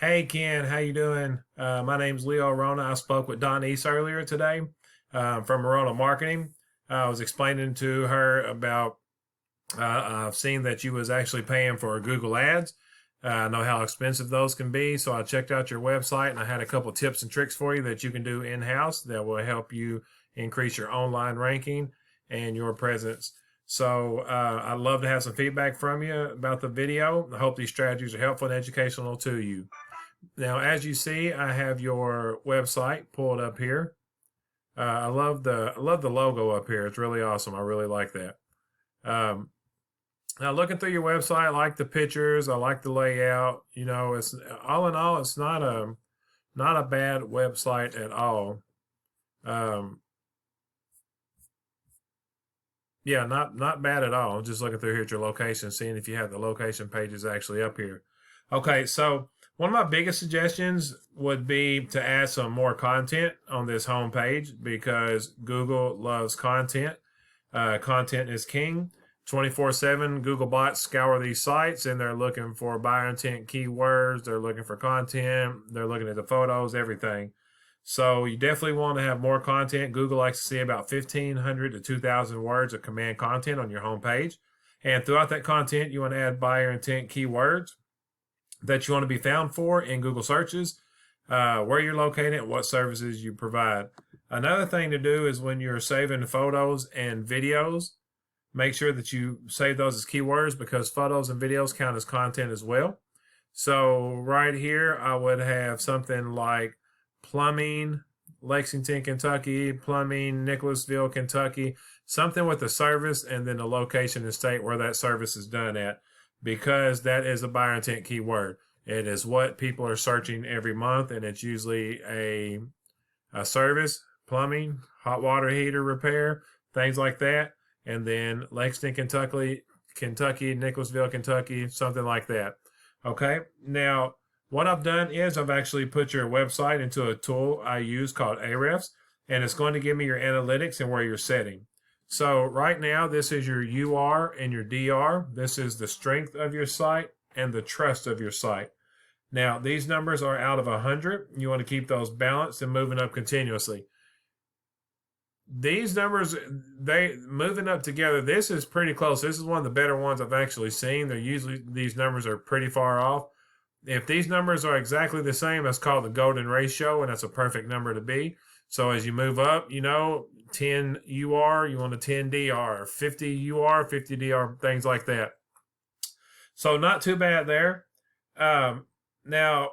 Hey Ken, how you doing? My name's Leo Rona. I spoke with Don East earlier today from Rona Marketing. I was explaining to her about I've seen that you was actually paying for Google Ads. I know how expensive those can be, so I checked out your website and I had a couple tips and tricks for you that you can do in-house that will help you increase your online ranking and your presence. So I'd love to have some feedback from you about the video. I hope these strategies are helpful and educational to you. Now, as you see, I have your website pulled up here. I love the logo up here. It's really awesome. I really like that. Um, Now, looking through your website, I like the pictures. I like the layout. You know, it's all in all, it's not a bad website at all. Um, yeah, not bad at all. Just looking through here at your location, seeing if you have the location pages actually up here. Okay, so one of my biggest suggestions would be to add some more content on this home page because Google loves content. Content is king. 24/7, Google bots scour these sites and they're looking for buyer intent keywords. They're looking for content. They're looking at the photos, everything. So you definitely want to have more content. Google likes to see about 1,500 to 2,000 words of command content on your home page. And throughout that content, you want to add buyer intent keywords that you want to be found for in Google searches, where you're located, and what services you provide. Another thing to do is when you're saving photos and videos, make sure that you save those as keywords because photos and videos count as content as well. So right here, I would have something like plumbing, Lexington, Kentucky, plumbing, Nicholasville, Kentucky, something with a service and then the location and state where that service is done at, because that is a buyer intent keyword. It is what people are searching every month, and it's usually a service, plumbing, hot water heater repair, things like that. And then Lexington, Kentucky, Nicholasville, Kentucky, something like that. Okay. Now, what I've done is I've actually put your website into a tool I use called Ahrefs, and it's going to give me your analytics and where you're setting. So right now, this is your UR and your DR. This is the strength of your site and the trust of your site. Now, these numbers are out of 100. You want to keep those balanced and moving up continuously. These numbers, they moving up together, this is pretty close. This is one of the better ones I've actually seen. They're usually, these numbers are pretty far off. If these numbers are exactly the same, that's called the golden ratio, and that's a perfect number to be. So as you move up, 10 UR, you want a 10 DR, 50 UR, 50 DR, things like that. So not too bad there. Now,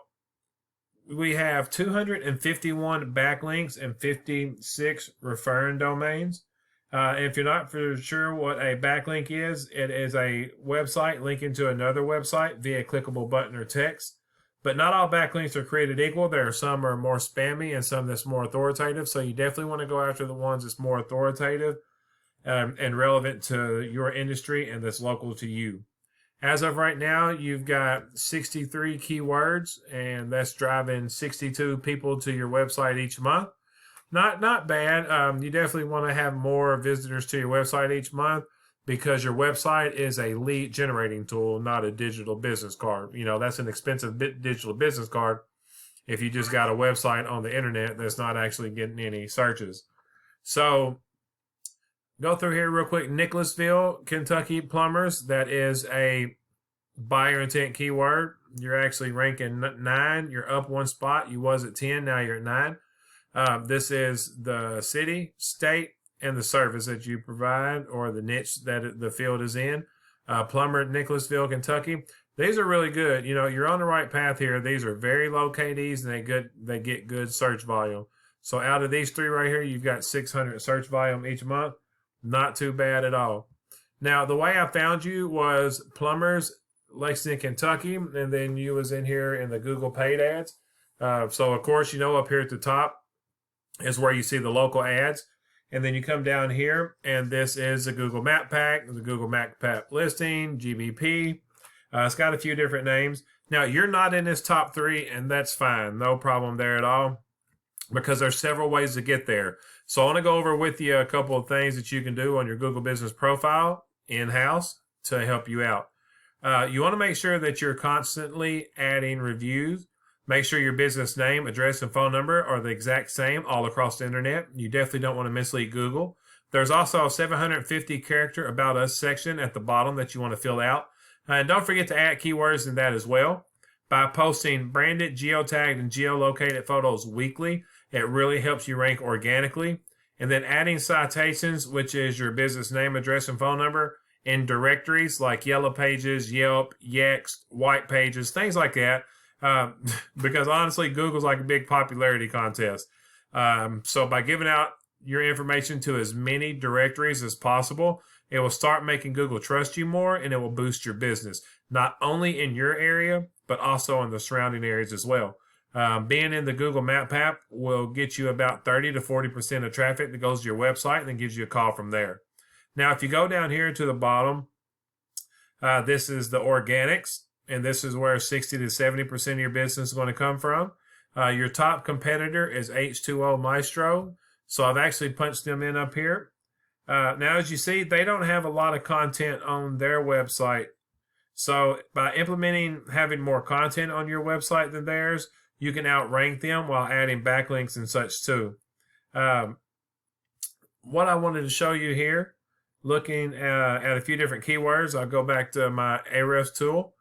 we have 251 backlinks and 56 referring domains. If you're not for sure what a backlink is, it is a website linking to another website via clickable button or text. But not all backlinks are created equal. There are some are more spammy and some that's more authoritative. So you definitely want to go after the ones that's more authoritative and relevant to your industry and that's local to you. As of right now, you've got 63 keywords, and that's driving 62 people to your website each month. Not bad. You definitely want to have more visitors to your website each month because your website is a lead generating tool, not a digital business card. That's an expensive digital business card if you just got a website on the internet that's not actually getting any searches. So go through here real quick. Nicholasville, Kentucky plumbers. That is a buyer intent keyword. You're actually ranking 9. You're up one spot. You was at 10. Now you're at 9. This is the city, state, and the service that you provide or the niche that the field is in. Plumber, Nicholasville, Kentucky. These are really good. You're on the right path here. These are very low KDs and they get good search volume. So out of these 3 right here, you've got 600 search volume each month. Not too bad at all. Now, the way I found you was plumbers, Lexington, Kentucky, and then you was in here in the Google paid ads. So, of course, up here at the top is where you see the local ads. And then you come down here, and this is the Google Map Pack, the Google Map Pack listing, GBP. It's got a few different names. Now, you're not in this top 3, and that's fine. No problem there at all because there's several ways to get there. So I want to go over with you a couple of things that you can do on your Google Business Profile in-house to help you out. You want to make sure that you're constantly adding reviews. Make sure your business name, address, and phone number are the exact same all across the internet. You definitely don't want to mislead Google. There's also a 750 character About Us section at the bottom that you want to fill out. And don't forget to add keywords in that as well. By posting branded, geotagged, and geolocated photos weekly, it really helps you rank organically. And then adding citations, which is your business name, address, and phone number, in directories like Yellow Pages, Yelp, Yext, White Pages, things like that. Because honestly, Google's like a big popularity contest. So by giving out your information to as many directories as possible, it will start making Google trust you more, and it will boost your business, not only in your area, but also in the surrounding areas as well. Being in the Google Map app will get you about 30 to 40% of traffic that goes to your website and then gives you a call from there. Now, if you go down here to the bottom, this is the organics, and this is where 60 to 70% of your business is going to come from. Your top competitor is H2O Maestro. So I've actually punched them in up here. Now, as you see, they don't have a lot of content on their website. So by implementing having more content on your website than theirs, you can outrank them while adding backlinks and such too. What I wanted to show you here, looking at a few different keywords, I'll go back to my Ahrefs tool.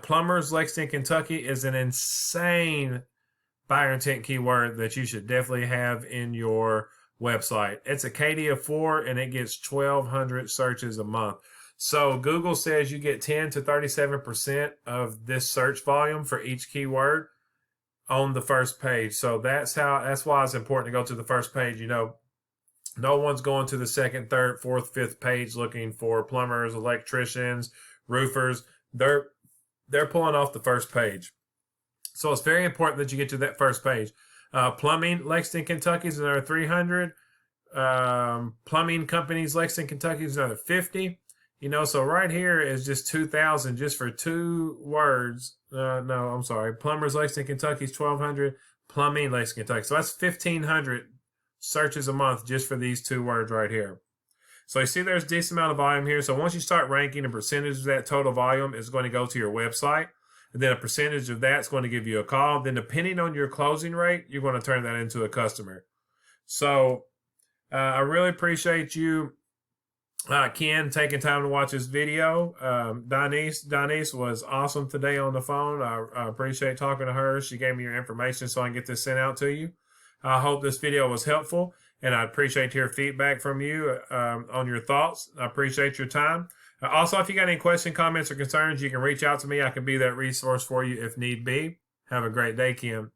Plumbers, Lexington, Kentucky is an insane buyer intent keyword that you should definitely have in your website. It's a KD of 4 and it gets 1,200 searches a month. So Google says you get 10 to 37% of this search volume for each keyword on the first page. So that's why it's important to go to the first page. You know, no one's going to the second, third, fourth, fifth page looking for plumbers, electricians, roofers. They're pulling off the first page. So it's very important that you get to that first page. Plumbing, Lexington, Kentucky is another 300. Plumbing companies, Lexington, Kentucky is another 50. You know, so right here is just 2,000 just for 2 words. No, I'm sorry. Plumbers, Lexington, Kentucky is 1,200. Plumbing, Lexington, Kentucky. So that's 1,500 searches a month just for these 2 words right here. So you see there's a decent amount of volume here. So once you start ranking, a percentage of that total volume is going to go to your website. And then a percentage of that's going to give you a call. Then depending on your closing rate, you're going to turn that into a customer. So I really appreciate you, Ken, taking time to watch this video. Donise was awesome today on the phone. I appreciate talking to her. She gave me your information so I can get this sent out to you. I hope this video was helpful, and I'd appreciate to hear feedback from you on your thoughts. I appreciate your time. Also, if you got any questions, comments, or concerns, you can reach out to me. I can be that resource for you if need be. Have a great day, Kim.